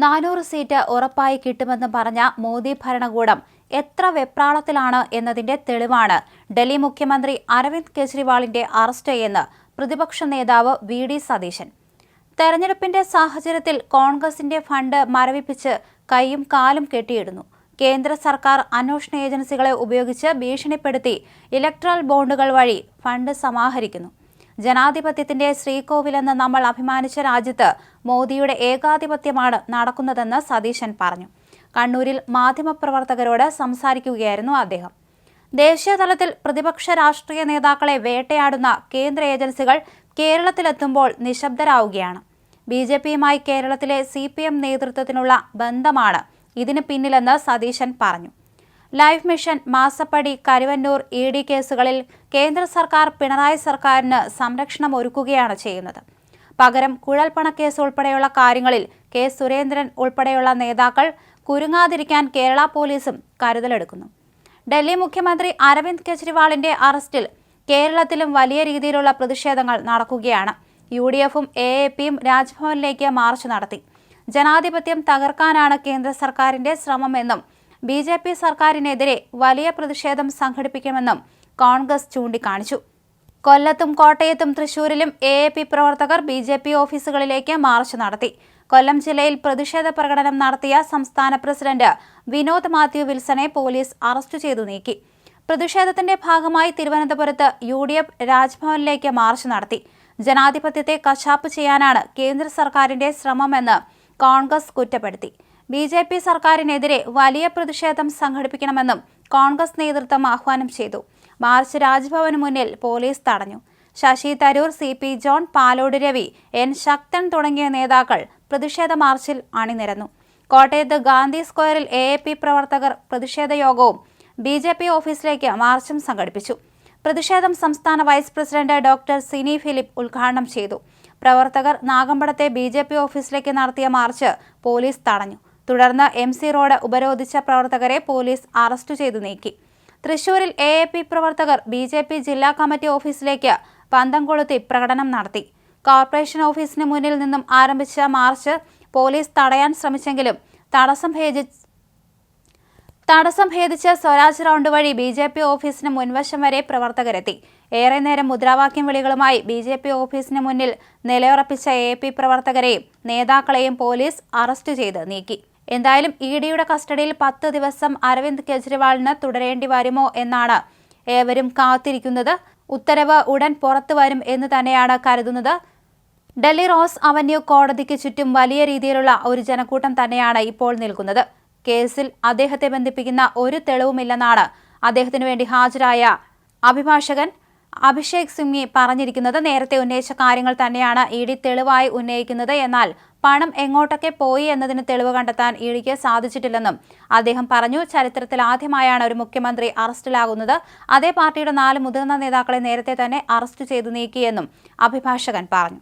400 seat ഉറപ്പായി കിട്ടുമെന്ന് പറഞ്ഞ മോദി ഭരണകൂടം എത്ര വെപ്രാളത്തിലാണ് എന്നതിന്റെ തെളിവാണ് ഡൽഹി മുഖ്യമന്ത്രി അരവിന്ദ് കെജ്രിവാളിന്റെ അറസ്റ്റ് എന്ന് പ്രതിപക്ഷ നേതാവ് വി.ഡി. സതീശൻ. തെരഞ്ഞെടുപ്പിന്റെ സാഹചര്യത്തിൽ കോൺഗ്രസിന്റെ ഫണ്ട് മരവിപ്പിച്ച് കൈയും കാലും കെട്ടിയിടുന്നു. കേന്ദ്ര സർക്കാർ അന്വേഷണ ഏജൻസികളെ ഉപയോഗിച്ച് ഭീഷണിപ്പെടുത്തി ഇലക്ട്രൽ ബോണ്ടുകൾ വഴി ഫണ്ട് സമാഹരിക്കുന്നു. ജനാധിപത്യത്തിന്റെ ശ്രീകോവിലെന്ന് നമ്മൾ അഭിമാനിച്ച രാജ്യത്ത് മോദിയുടെ ഏകാധിപത്യമാണ് നടക്കുന്നതെന്ന് സതീശൻ പറഞ്ഞു. കണ്ണൂരിൽ മാധ്യമപ്രവർത്തകരോട് സംസാരിക്കുകയായിരുന്നു അദ്ദേഹം. ദേശീയതലത്തിൽ പ്രതിപക്ഷ രാഷ്ട്രീയ നേതാക്കളെ വേട്ടയാടുന്ന കേന്ദ്ര ഏജൻസികൾ കേരളത്തിലെത്തുമ്പോൾ നിശബ്ദരാവുകയാണ്. ബി.ജെ.പിയുമായി കേരളത്തിലെ CPM നേതൃത്വത്തിനുള്ള ബന്ധമാണ് ഇതിന് പിന്നിലെന്ന് സതീശൻ പറഞ്ഞു. ലൈഫ് മിഷൻ, മാസപ്പടി, കരുവന്നൂർ ED കേസുകളിൽ കേന്ദ്ര സർക്കാർ പിണറായി സർക്കാരിന് സംരക്ഷണം ഒരുക്കുകയാണ് ചെയ്യുന്നത്. പകരം കുഴൽപ്പണക്കേസ് ഉൾപ്പെടെയുള്ള കാര്യങ്ങളിൽ സുരേന്ദ്രൻ ഉൾപ്പെടെയുള്ള നേതാക്കൾ കുരുങ്ങാതിരിക്കാൻ കേരള പോലീസും കരുതലെടുക്കുന്നു. ഡൽഹി മുഖ്യമന്ത്രി അരവിന്ദ് കെജ്രിവാളിന്റെ അറസ്റ്റിൽ കേരളത്തിലും വലിയ രീതിയിലുള്ള പ്രതിഷേധങ്ങൾ നടക്കുകയാണ്. UDFും AAPയും രാജ്ഭവനിലേക്ക് മാർച്ച് നടത്തി. ജനാധിപത്യം തകർക്കാനാണ് കേന്ദ്ര സർക്കാരിന്റെ ശ്രമമെന്നും BJP സർക്കാരിനെതിരെ വലിയ പ്രതിഷേധം സംഘടിപ്പിക്കുമെന്നും കോൺഗ്രസ് ചൂണ്ടിക്കാണിച്ചു. കൊല്ലത്തും കോട്ടയത്തും തൃശൂരിലും AAP പ്രവർത്തകർ BJP ഓഫീസുകളിലേക്ക് മാർച്ച് നടത്തി. കൊല്ലം ജില്ലയിൽ പ്രതിഷേധ പ്രകടനം നടത്തിയ സംസ്ഥാന പ്രസിഡന്റ് വിനോദ് മാത്യു വിൽസനെ പോലീസ് അറസ്റ്റ് ചെയ്തു നീക്കി. പ്രതിഷേധത്തിന്റെ ഭാഗമായി തിരുവനന്തപുരത്ത് UDF രാജ്ഭവനിലേക്ക് മാർച്ച് നടത്തി. ജനാധിപത്യത്തെ കശാപ്പ് ചെയ്യാനാണ് കേന്ദ്ര സർക്കാരിന്റെ ശ്രമമെന്ന് കോൺഗ്രസ് കുറ്റപ്പെടുത്തി. BJP സർക്കാരിനെതിരെ വലിയ പ്രതിഷേധം സംഘടിപ്പിക്കണമെന്നും കോൺഗ്രസ് നേതൃത്വം ആഹ്വാനം ചെയ്തു. മാർച്ച് രാജ്ഭവന് മുന്നിൽ പോലീസ് തടഞ്ഞു. Shashi Tharoor, CP John, Palode Ravi, N Sakthan തുടങ്ങിയ നേതാക്കൾ പ്രതിഷേധ മാർച്ചിൽ അണിനിരന്നു. കോട്ടയത്ത് ഗാന്ധി സ്ക്വയറിൽ AAP പ്രവർത്തകർ പ്രതിഷേധ യോഗവും BJP ഓഫീസിലേക്ക് മാർച്ചും സംഘടിപ്പിച്ചു. പ്രതിഷേധം സംസ്ഥാന vice president doctor Sini Philip ഉദ്ഘാടനം ചെയ്തു. പ്രവർത്തകർ നാഗമ്പടത്തെ BJP ഓഫീസിലേക്ക് നടത്തിയ മാർച്ച് പോലീസ് തടഞ്ഞു. തുടർന്ന് MC റോഡ് ഉപരോധിച്ച പ്രവർത്തകരെ പോലീസ് അറസ്റ്റ് ചെയ്തു നീക്കി. തൃശൂരിൽ AAP പ്രവർത്തകർ BJP ജില്ലാ കമ്മിറ്റി ഓഫീസിലേക്ക് പന്തം കൊളുത്തി പ്രകടനം നടത്തി. കോർപ്പറേഷൻ ഓഫീസിന് മുന്നിൽ നിന്നും ആരംഭിച്ച മാർച്ച് പോലീസ് തടയാൻ ശ്രമിച്ചെങ്കിലും തടസ്സം ഭേദിച്ച് സ്വരാജ് റൗണ്ട് വഴി BJP ഓഫീസിന് മുൻവശം വരെ പ്രവർത്തകരെത്തി. ഏറെ നേരം മുദ്രാവാക്യം വിളികളുമായി BJP ഓഫീസിന് മുന്നിൽ നിലയുറപ്പിച്ച AAP പ്രവർത്തകരെയും നേതാക്കളെയും പോലീസ് അറസ്റ്റ് ചെയ്ത് നീക്കി. എന്തായാലും EDയുടെ കസ്റ്റഡിയിൽ 10 ദിവസം അരവിന്ദ് കെജ്രിവാളിന് തുടരേണ്ടി വരുമോ എന്നാണ് ഏവരും കാത്തിരിക്കുന്നത്. ഉത്തരവ് ഉടൻ പുറത്തു വരും എന്ന് തന്നെയാണ് കരുതുന്നത്. ഡൽഹി റോസ് അവന്യൂ കോടതിക്ക് ചുറ്റും വലിയ രീതിയിലുള്ള ഒരു ജനക്കൂട്ടം തന്നെയാണ് ഇപ്പോൾ നിൽക്കുന്നത്. കേസിൽ അദ്ദേഹത്തെ ബന്ധിപ്പിക്കുന്ന ഒരു തെളിവുമില്ലെന്നാണ് അദ്ദേഹത്തിനു വേണ്ടി ഹാജരായ അഭിഭാഷകൻ അഭിഷേക് സിംഗ്വി പറഞ്ഞിരിക്കുന്നത്. നേരത്തെ ഉന്നയിച്ച കാര്യങ്ങൾ തന്നെയാണ് ED തെളിവായി ഉന്നയിക്കുന്നത്. എന്നാൽ പണം എങ്ങോട്ടൊക്കെ പോയി എന്നതിന് തെളിവ് കണ്ടെത്താൻ EDക്ക് സാധിച്ചിട്ടില്ലെന്നും അദ്ദേഹം പറഞ്ഞു. ചരിത്രത്തിൽ ആദ്യമായാണ് ഒരു മുഖ്യമന്ത്രി അറസ്റ്റിലാകുന്നത്. അതേ പാർട്ടിയുടെ 4 മുതിർന്ന നേതാക്കളെ നേരത്തെ തന്നെ അറസ്റ്റ് ചെയ്തു നീക്കിയെന്നും അഭിഭാഷകൻ പറഞ്ഞു.